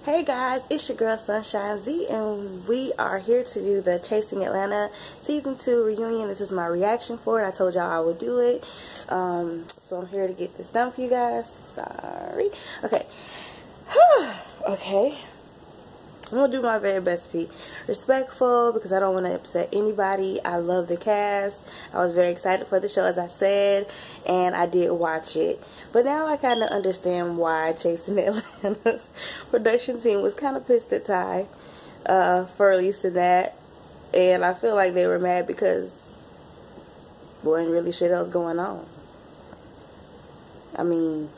Hey guys, it's your girl Sunshine Z, and we are here to do the Chasing Atlanta Season 2 reunion. This is my reaction for it. I told y'all I would do it. So I'm here to get this done for you guys. Sorry. Okay. Okay. I'm going to do my very best to be respectful because I don't want to upset anybody. I love the cast. I was very excited for the show, as I said, and I did watch it. But now I kind of understand why Chasing Atlanta's production team was kind of pissed at Ty for releasing that. And I feel like they were mad because there wasn't really shit else going on. I mean,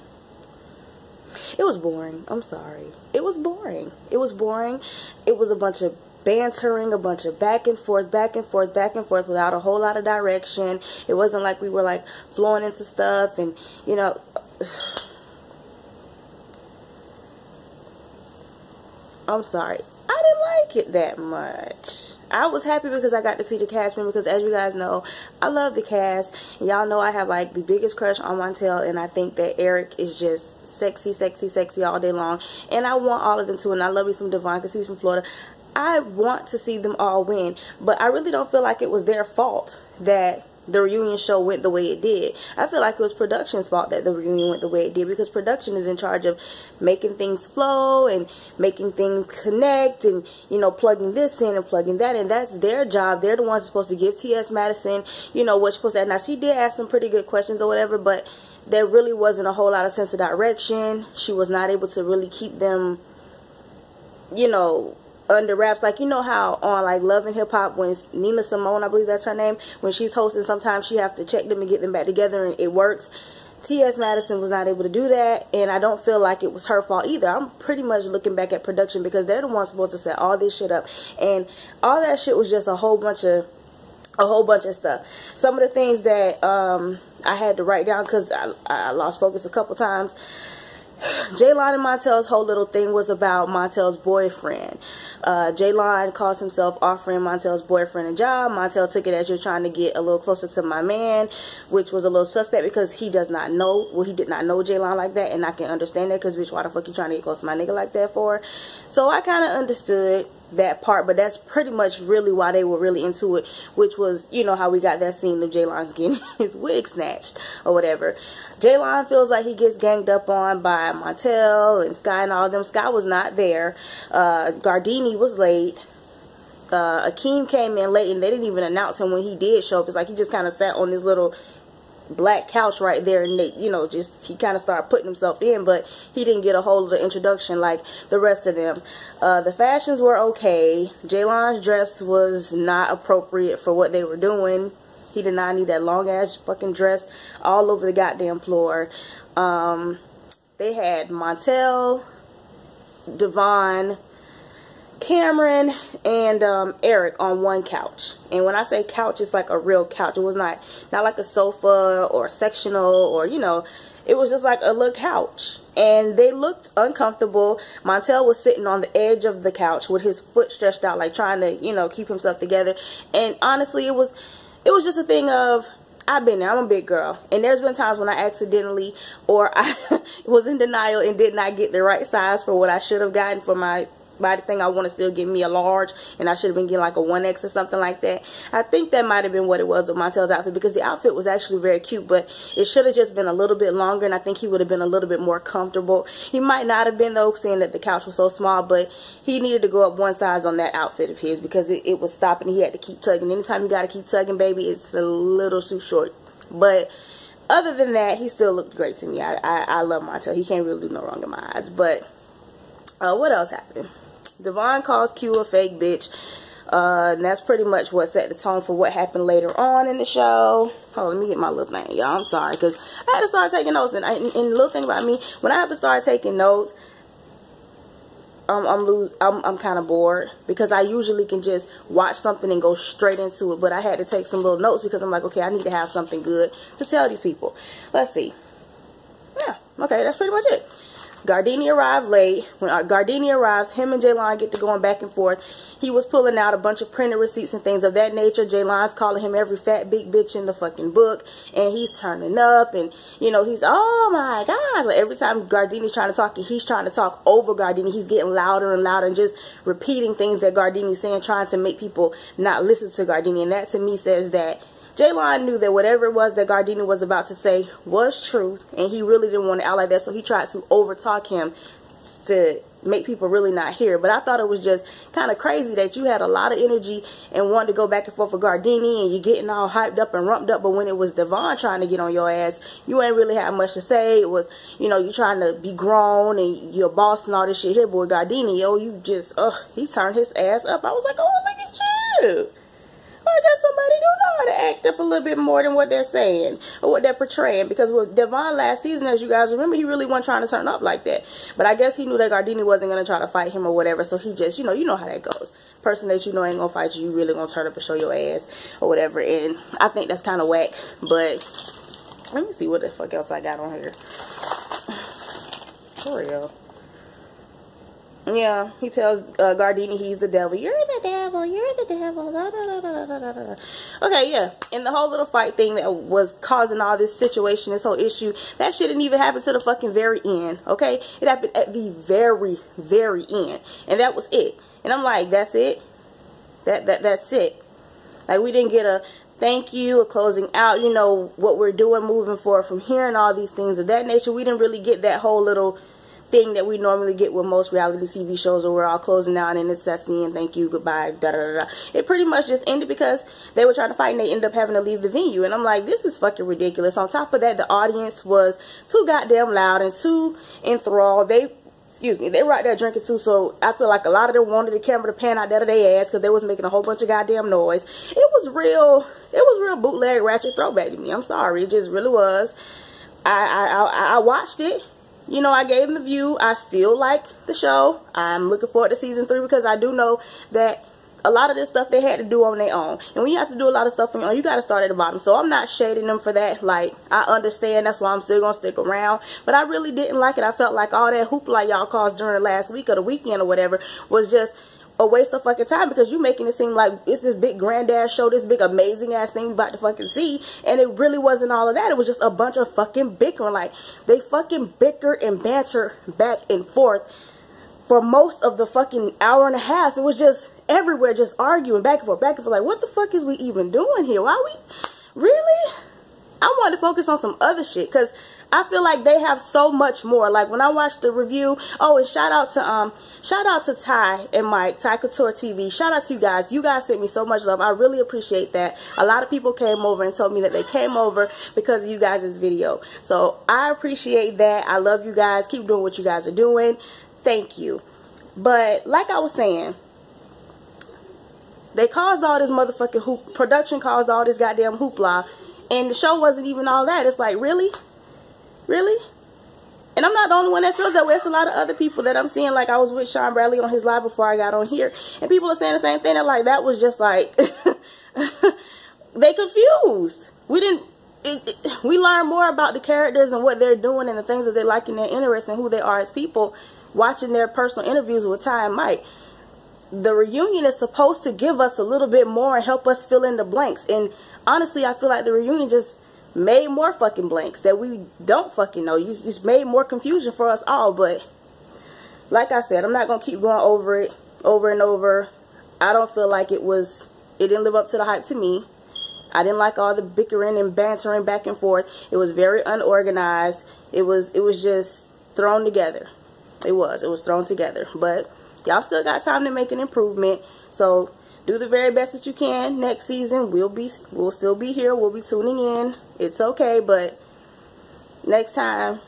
it was boring. I'm sorry. It was boring. It was boring. It was a bunch of bantering, a bunch of back and forth, back and forth, back and forth without a whole lot of direction. It wasn't like we were like flowing into stuff and, you know, I'm sorry. I didn't like it that much. I was happy because I got to see the cast member because, as you guys know, I love the cast. Y'all know I have like the biggest crush on Montel, and I think that Eric is just sexy, sexy, sexy all day long. And I want all of them to, and I love me some Devon because he's from Florida. I want to see them all win, but I really don't feel like it was their fault that the reunion show went the way it did. I feel like it was production's fault that the reunion went the way it did, because production is in charge of making things flow and making things connect and, you know, plugging this in and plugging that in. That's their job. They're the ones supposed to give T.S. Madison, you know, what's supposed to. Now, she did ask some pretty good questions or whatever, but there really wasn't a whole lot of sense of direction. She was not able to really keep them, you know, under wraps. Like, you know how on like Love and Hip Hop, when Nina Simone, I believe that's her name, when she's hosting, sometimes she have to check them and get them back together and it works. T.S. Madison was not able to do that, and I don't feel like it was her fault either. I'm pretty much looking back at production because they're the ones supposed to set all this shit up, and all that shit was just a whole bunch of stuff. Some of the things that I had to write down because I lost focus a couple times. Jaylon and Montel's whole little thing was about Montel's boyfriend. Jaylon calls himself offering Montel's boyfriend a job. Montel took it as, you're trying to get a little closer to my man, which was a little suspect because he does not know, well, he did not know Jaylon like that, and I can understand that because, bitch, why the fuck you trying to get close to my nigga like that for? So I kind of understood that part, but that's pretty much really why they were really into it, which was, you know, how we got that scene of Jaylon's getting his wig snatched or whatever. Jaylon feels like he gets ganged up on by Montel and Sky and all of them. Sky was not there. Gardini was late. Akeem came in late, and they didn't even announce him when he did show up. It's like he just kind of sat on this little black couch right there, and they, you know, just he kind of started putting himself in, but he didn't get a hold of the introduction like the rest of them. The fashions were okay. Jaylon's dress was not appropriate for what they were doing. He did not need that long ass fucking dress all over the goddamn floor. They had Montel, Devon, Cameron, and Eric on one couch. And when I say couch, it's like a real couch. It was not like a sofa or a sectional, or, you know, it was just like a little couch. And they looked uncomfortable. Montel was sitting on the edge of the couch with his foot stretched out, like trying to, you know, keep himself together. And honestly, it was just a thing of, I've been there. I'm a big girl, and there's been times when I accidentally, or I was in denial and did not get the right size for what I should have gotten for my body thing. I want to still give me a large, and I should have been getting like a 1X or something like that. I think that might have been what it was with Montel's outfit, because the outfit was actually very cute, but it should have just been a little bit longer, and I think he would have been a little bit more comfortable. He might not have been, though, seeing that the couch was so small, but he needed to go up one size on that outfit of his because it was stopping. He had to keep tugging. Anytime you got to keep tugging, baby, it's a little too short. But other than that, he still looked great to me. I love Montel. He can't really do no wrong in my eyes. But what else happened? Devon calls Q a fake bitch. And that's pretty much what set the tone for what happened later on in the show. Hold on, let me get my little thing, y'all. I'm sorry, because I had to start taking notes. And the little thing about me, when I have to start taking notes, I'm kind of bored, because I usually can just watch something and go straight into it. But I had to take some little notes because I'm like, okay, I need to have something good to tell these people. Let's see. Yeah, okay, that's pretty much it. Gardini arrived late. When Gardini arrives, him and Jaylon get to going back and forth. He was pulling out a bunch of printed receipts and things of that nature. Jaylon's calling him every fat big bitch in the fucking book, and he's turning up, and you know, he's, oh my gosh, like every time Gardini's trying to talk, he's trying to talk over Gardini. He's getting louder and louder and just repeating things that Gardini's saying, trying to make people not listen to Gardini. And that to me says that Jaylon knew that whatever it was that Gardini was about to say was truth, and he really didn't want to out like that, so he tried to overtalk him to make people really not hear. But I thought it was just kind of crazy that you had a lot of energy and wanted to go back and forth with Gardini, and you're getting all hyped up and rumped up, but when it was Devon trying to get on your ass, you ain't really had much to say. It was, you know, you trying to be grown and you're a boss and all this shit here, boy. Gardini, yo, you just, he turned his ass up. I was like, oh, look at you. I guess somebody do know how to act up a little bit more than what they're saying or what they're portraying. Because with Devon last season, as you guys remember, he really wasn't trying to turn up like that. But I guess he knew that Gardini wasn't going to try to fight him or whatever. So he just, you know how that goes. Person that you know ain't going to fight you, you really going to turn up and show your ass or whatever. And I think that's kind of whack. But let me see what the fuck else I got on here. For real. Yeah, he tells Gardini he's the devil. You're the devil. You're the devil. Da, da, da, da, da, da. Okay, yeah. And the whole little fight thing that was causing all this situation, this whole issue, that shit didn't even happen to the fucking very end. Okay, it happened at the very, very end, and that was it. And I'm like, that's it. That's it. Like, we didn't get a thank you, a closing out. You know what we're doing moving forward from here, and all these things of that nature. We didn't really get that whole little thing that we normally get with most reality TV shows where we're all closing out and it's that's the end, thank you, goodbye, da da da da. It pretty much just ended because they were trying to fight and they ended up having to leave the venue. And I'm like, this is fucking ridiculous. On top of that, the audience was too goddamn loud and too enthralled. They were out there drinking too, so I feel like a lot of them wanted the camera to pan out there to their ass because they was making a whole bunch of goddamn noise. It was real bootleg ratchet throwback to me. I'm sorry, it just really was. I watched it. You know, I gave them the view. I still like the show. I'm looking forward to season 3 because I do know that a lot of this stuff they had to do on their own. And when you have to do a lot of stuff on your own, you got to start at the bottom. So I'm not shading them for that. Like, I understand. That's why I'm still going to stick around. But I really didn't like it. I felt like all that hoopla y'all caused during the last week or the weekend or whatever was just a waste of fucking time, because you making it seem like it's this big granddad show, this big amazing ass thing you about to fucking see, and it really wasn't all of that. It was just a bunch of fucking bickering. Like, they fucking bicker and banter back and forth for most of the fucking hour and a half. It was just everywhere, just arguing back and forth, back and forth. Like, what the fuck is we even doing here? Why we really? I wanted to focus on some other shit, because I feel like they have so much more. Like, when I watched the review, oh, and shout out to Ty and Mike, Ty Couture TV. Shout out to you guys. You guys sent me so much love. I really appreciate that. A lot of people came over and told me that they came over because of you guys' video. So I appreciate that. I love you guys. Keep doing what you guys are doing. Thank you. But like I was saying, they caused all this motherfucking production caused all this goddamn hoopla, and the show wasn't even all that. It's like, really? Really? And I'm not the only one that feels that way. It's a lot of other people that I'm seeing. Like, I was with Sean Bradley on his live before I got on here, and people are saying the same thing. They're like, that was just like they confused. We didn't we learn more about the characters and what they're doing and the things that they like and their interests and who they are as people watching their personal interviews with Ty and Mike. The reunion is supposed to give us a little bit more and help us fill in the blanks, and honestly, I feel like the reunion just made more fucking blanks that we don't fucking know. You just made more confusion for us all. But like I said, I'm not gonna keep going over it over and over. I don't feel like it didn't live up to the hype to me. I didn't like all the bickering and bantering back and forth. It was very unorganized. It was just thrown together. It was thrown together. But y'all still got time to make an improvement. So do the very best that you can. Next season, we'll still be here. We'll be tuning in. It's okay, but next time,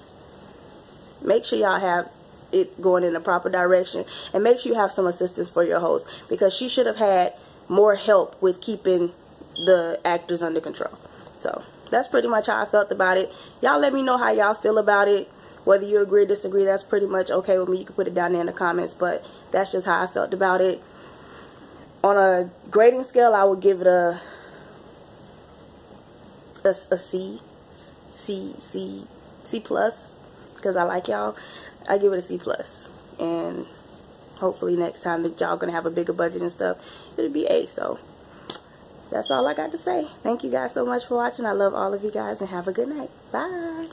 make sure y'all have it going in the proper direction, and make sure you have some assistance for your host, because she should have had more help with keeping the actors under control. So that's pretty much how I felt about it. Y'all let me know how y'all feel about it. Whether you agree or disagree, that's pretty much okay with me. You can put it down there in the comments, but that's just how I felt about it. On a grading scale, I would give it a C plus. because I like y'all, I give it a C+. And hopefully next time that y'all gonna have a bigger budget and stuff, it'll be A. So that's all I got to say. Thank you guys so much for watching. I love all of you guys, and have a good night. Bye.